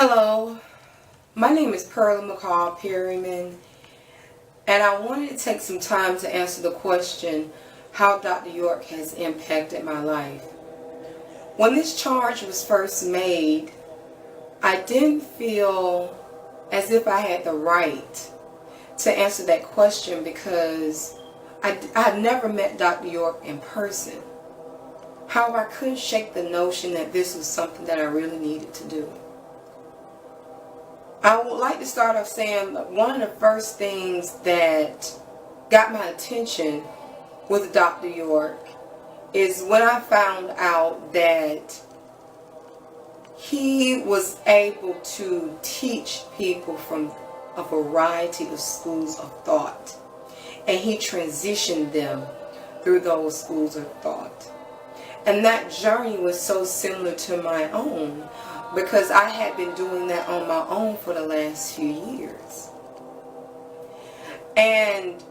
Hello, my name is Pearlie McCall, Perryman, and I wanted to take some time to answer the question, how Dr. York has impacted my life. When this charge was first made, I didn't feel as if I had the right to answer that question because I had never met Dr. York in person. However, I couldn't shake the notion that this was something that I really needed to do. I would like to start off saying that one of the first things that got my attention with Dr. York is when I found out that he was able to teach people from a variety of schools of thought, and he transitioned them through those schools of thought. And that journey was so similar to my own, because I had been doing that on my own for the last few years. And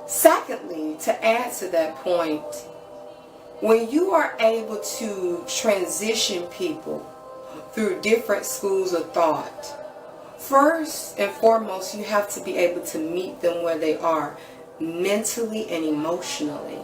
secondly, to add to that point, when you are able to transition people through different schools of thought, first and foremost, you have to be able to meet them where they are mentally and emotionally.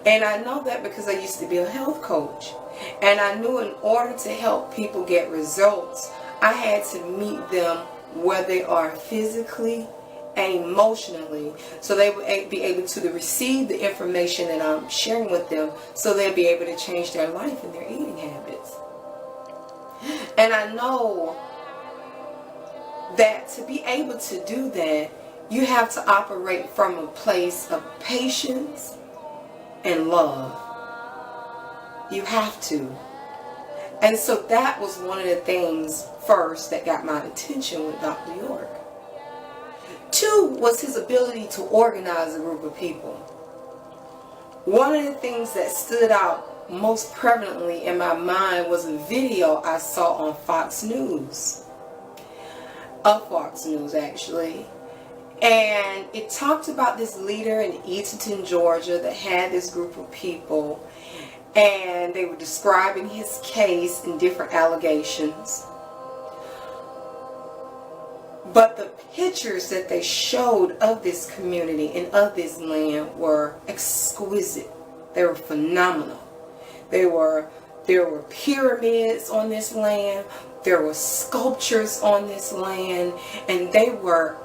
And I know that because I used to be a health coach. And I knew in order to help people get results, I had to meet them where they are physically and emotionally, so they would be able to receive the information that I'm sharing with them, so they'll be able to change their life and their eating habits. And I know that to be able to do that, you have to operate from a place of patience and love. You have to. And so that was one of the things first that got my attention with Dr. York. Two was his ability to organize a group of people. One of the things that stood out most prevalently in my mind was a video I saw on Fox News. Fox News actually. And it talked about this leader in Eatonton, Georgia that had this group of people, and they were describing his case and different allegations. But the pictures that they showed of this community and of this land were exquisite. They were phenomenal. There were pyramids on this land. There were sculptures on this land, and they were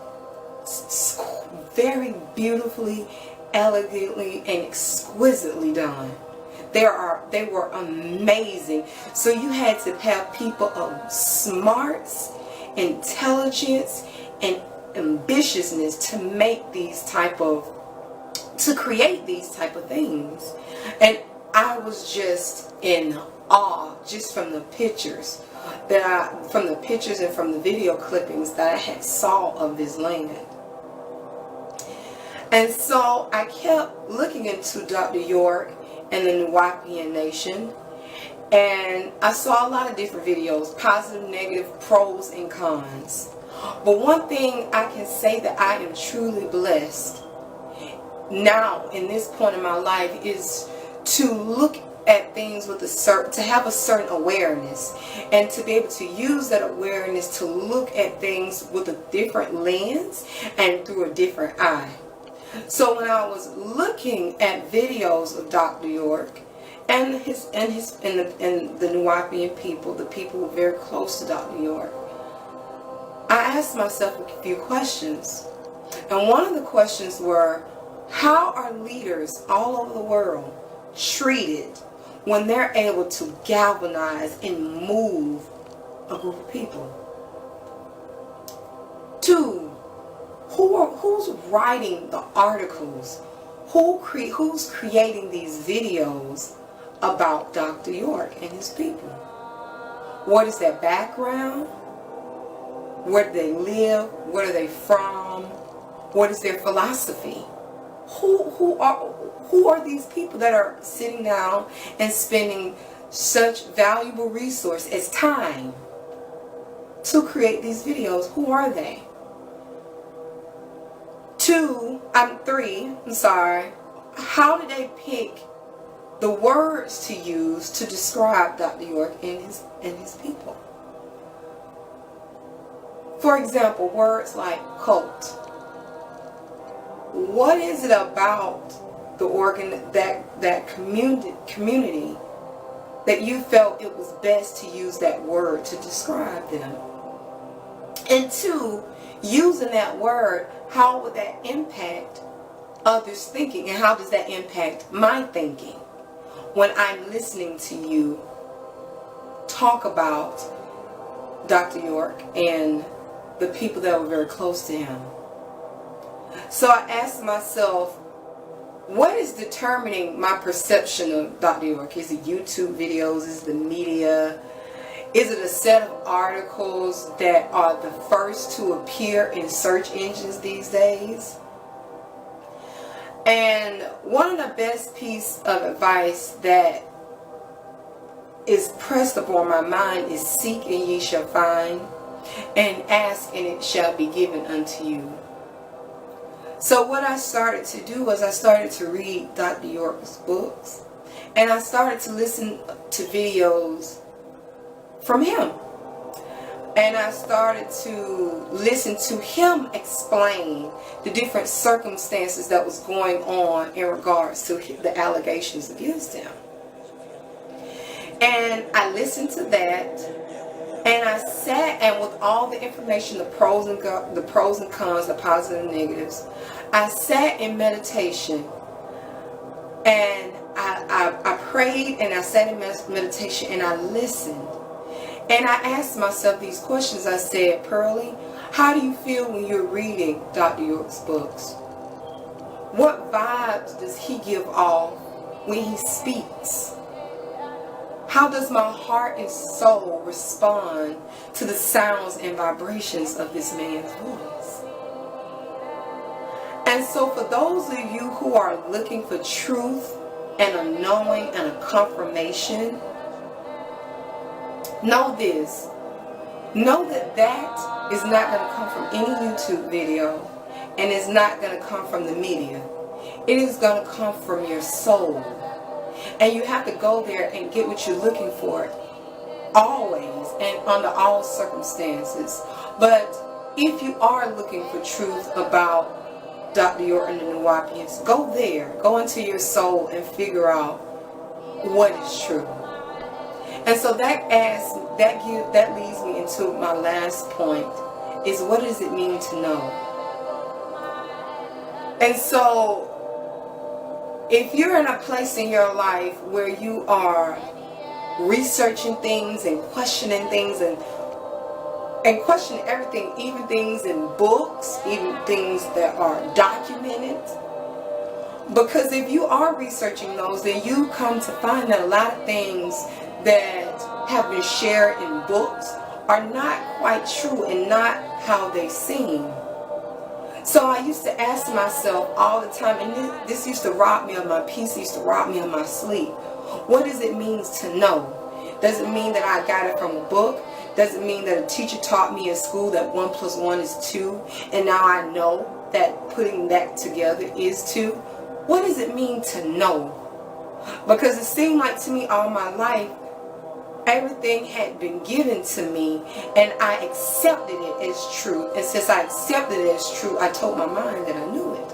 very beautifully, elegantly, and exquisitely done. They were amazing. So you had to have people of smarts, intelligence, and ambitiousness to create these type of things. And I was just in awe just from the pictures and from the video clippings that I had saw of this land. And so I kept looking into Dr. York and the Nababian nation, and I saw a lot of different videos, positive, negative, pros and cons. But one thing I can say that I am truly blessed now in this point in my life is to look at things with to have a certain awareness, and to be able to use that awareness to look at things with a different lens and through a different eye. So when I was looking at videos of Dr. York and the Nababian people, the people who were very close to Dr. York, I asked myself a few questions. And one of the questions were, how are leaders all over the world treated when they're able to galvanize and move a group of people? Two, who's writing the articles? Who's creating these videos about Dr. York and his people? What is their background? Where do they live? Where are they from? What is their philosophy? Who are these people that are sitting down and spending such valuable resource as time to create these videos? Who are they? Three, how did they pick the words to use to describe Dr. York and his people? For example, words like cult. What is it about the that community that you felt it was best to use that word to describe them? And two, using that word, how would that impact others' thinking, and how does that impact my thinking when I'm listening to you talk about Dr. York and the people that were very close to him? So I asked myself, what is determining my perception of Dr. York? Is it YouTube videos? Is it the media? Is it a set of articles that are the first to appear in search engines these days? And one of the best pieces of advice that is pressed upon my mind is, seek and ye shall find, and ask and it shall be given unto you. So what I started to do was I started to read Dr. York's books, and I started to listen to videos from him. And I started to listen to him explain the different circumstances that was going on in regards to the allegations against him. And I listened to that, and I sat, and with all the information, the pros and cons, the positives and negatives, I sat in meditation, and I prayed, and I sat in meditation, and I listened. And I asked myself these questions. I said, Pearlie, how do you feel when you're reading Dr. York's books? What vibes does he give off when he speaks? How does my heart and soul respond to the sounds and vibrations of this man's voice? And so for those of you who are looking for truth and a knowing and a confirmation, know this. Know that that is not going to come from any YouTube video, and it's not going to come from the media. It is going to come from your soul. And you have to go there and get what you're looking for always and under all circumstances. But if you are looking for truth about Dr. York and the Nawapians, go there. Go into your soul and figure out what is true. And so that leads me into my last point, is what does it mean to know? And so if you're in a place in your life where you are researching things and questioning things and questioning everything, even things in books, even things that are documented, because if you are researching those, then you come to find that a lot of things that have been shared in books are not quite true and not how they seem. So I used to ask myself all the time, and this used to rob me of my peace, used to rob me of my sleep. What does it mean to know? Does it mean that I got it from a book? Does it mean that a teacher taught me in school that 1 + 1 is 2, and now I know that putting that together is 2? What does it mean to know? Because it seemed like to me all my life, everything had been given to me, and I accepted it as true. And since I accepted it as true, I told my mind that I knew it.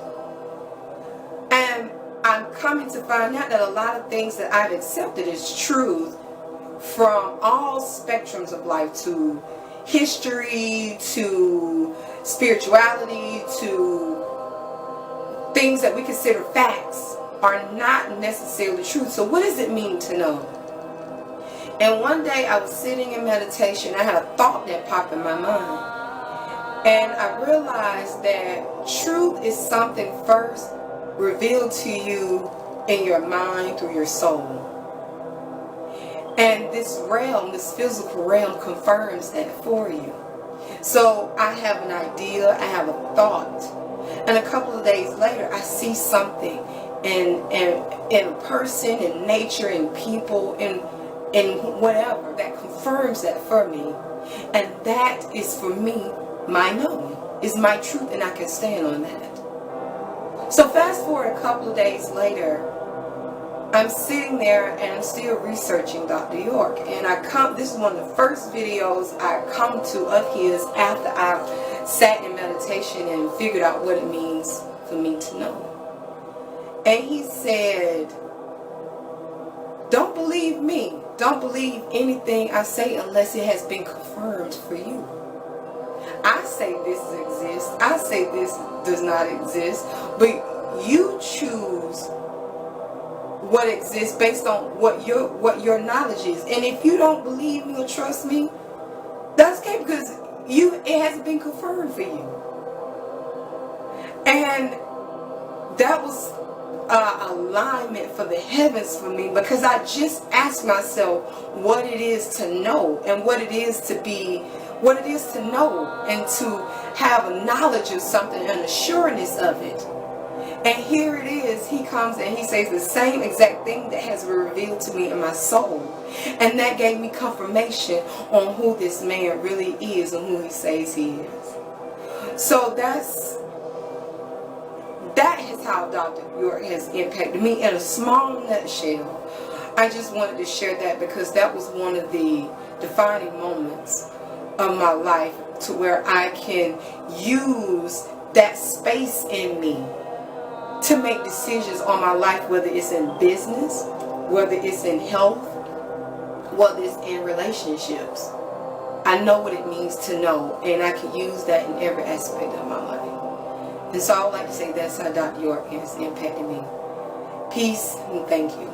And I'm coming to find out that a lot of things that I've accepted as truth from all spectrums of life, to history, to spirituality, to things that we consider facts, are not necessarily true. So what does it mean to know? And one day I was sitting in meditation. I had a thought that popped in my mind. And I realized that truth is something first revealed to you in your mind through your soul. And this realm, this physical realm, confirms that for you. So I have an idea, I have a thought. And a couple of days later, I see something in a person, in nature, in people, in whatever, that confirms that for me. And that is for me, my knowing, is my truth, and I can stand on that. So fast forward a couple of days later, I'm sitting there and I'm still researching Dr. York, and this is one of the first videos I come to of his after I've sat in meditation and figured out what it means for me to know. And he said, don't believe me. Don't believe anything I say unless it has been confirmed for you. I say this exists. I say this does not exist. But you choose what exists based on what your knowledge is. And if you don't believe me or trust me, that's okay, because it hasn't been confirmed for you. And that was alignment for the heavens for me, because I just asked myself what it is to know, and what it is to be, what it is to know, and to have a knowledge of something and a sureness of it. And here it is, he comes and he says the same exact thing that has been revealed to me in my soul. And that gave me confirmation on who this man really is and who he says he is. So that is how Dr. York has impacted me in a small nutshell. I just wanted to share that because that was one of the defining moments of my life, to where I can use that space in me to make decisions on my life, whether it's in business, whether it's in health, whether it's in relationships. I know what it means to know, and I can use that in every aspect of my life. And so I would like to say that's how Dr. York has impacted me. Peace and thank you.